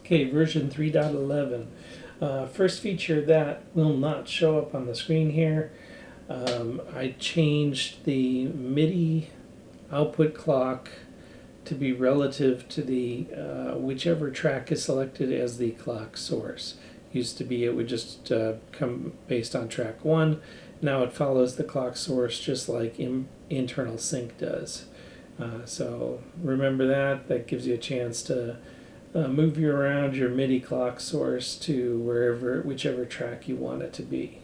Okay, version 3.11. First feature that will not show up on the screen here. I changed the MIDI output clock to be relative to the whichever track is selected as the clock source. Used to be it would just come based on track 1. Now it follows the clock source just like internal sync does. So remember that. That gives you a chance to move you around your MIDI clock source to whichever track you want it to be.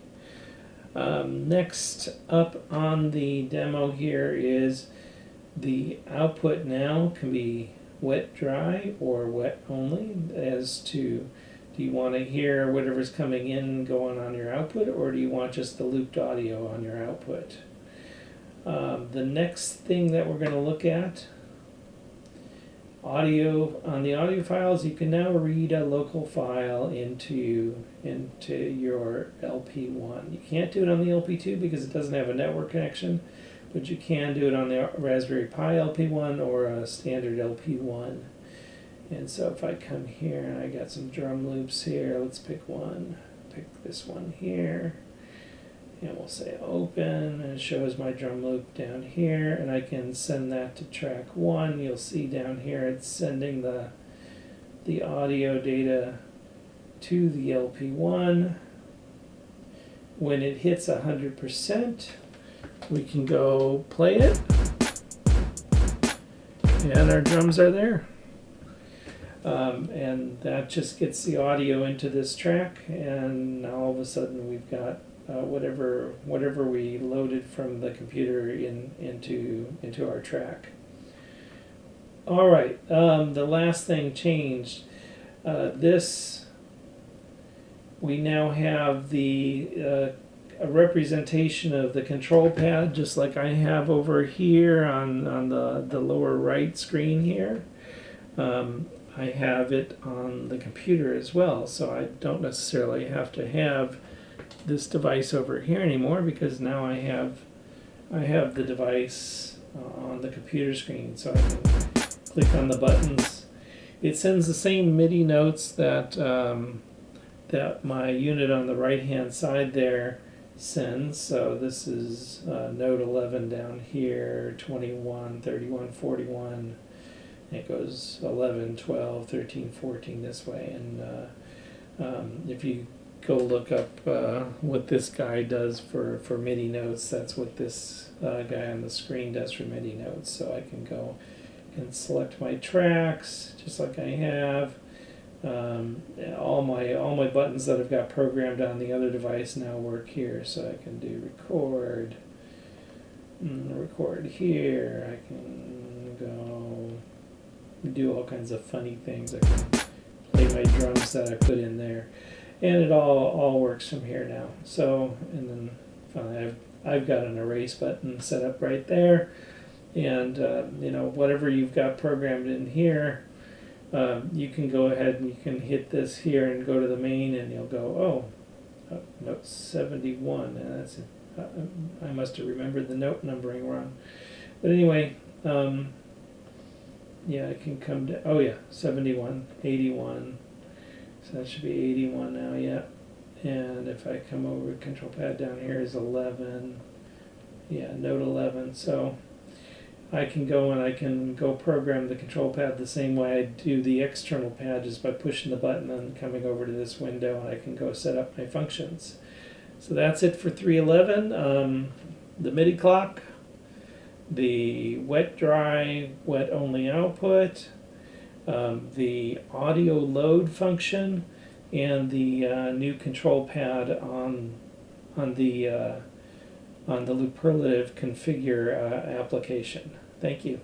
Next up on the demo here is the output now can be wet dry or wet only as to do you want to hear whatever's coming in going on your output, or do you want just the looped audio on your output? The next thing that we're going to look at, audio. On the audio files, you can now read a local file into your LP1. You can't do it on the LP2 because it doesn't have a network connection, but you can do it on the Raspberry Pi LP1 or a standard LP1. And so if I come here and I got some drum loops here, let's pick one. Pick this one here. And we'll say open, and it shows my drum loop down here, and I can send that to track 1. You'll see down here it's sending the audio data to the LP1. When it hits 100%, we can go play it, and our drums are there. And that just gets the audio into this track, and now all of a sudden we've got whatever we loaded from the computer into our track. All right, the last thing changed. We now have a representation of the control pad, just like I have over here on the lower right screen here. I have it on the computer as well, so I don't necessarily have to have this device over here anymore, because now I have the device on the computer screen, so I can click on the buttons. It sends the same MIDI notes that my unit on the right hand side there sends. So this is note 11 down here, 21, 31, 41. It goes 11, 12, 13, 14 this way. And if you go look up what this guy does for MIDI notes, that's what this guy on the screen does for MIDI notes. So I can go and select my tracks just like I have. All my buttons that I've got programmed on the other device now work here. So I can do record here. I can go do all kinds of funny things. I can play my drums that I put in there, and it all works from here now. So, and then finally I've got an erase button set up right there, and whatever you've got programmed in here, you can go ahead and you can hit this here and go to the main, and you'll go, note 71, and that's I must have remembered the note numbering wrong. But anyway, yeah, I can come to 71, 81. So that should be 81 now, yeah. And if I come over, control pad down here is 11. Yeah, note 11. So I can go program the control pad the same way I do the external pad, just by pushing the button and coming over to this window, and I can go set up my functions. So that's it for 3.11. The MIDI clock, the wet dry, wet only output, the audio load function, and the new control pad on the Looperlative configure application. Thank you.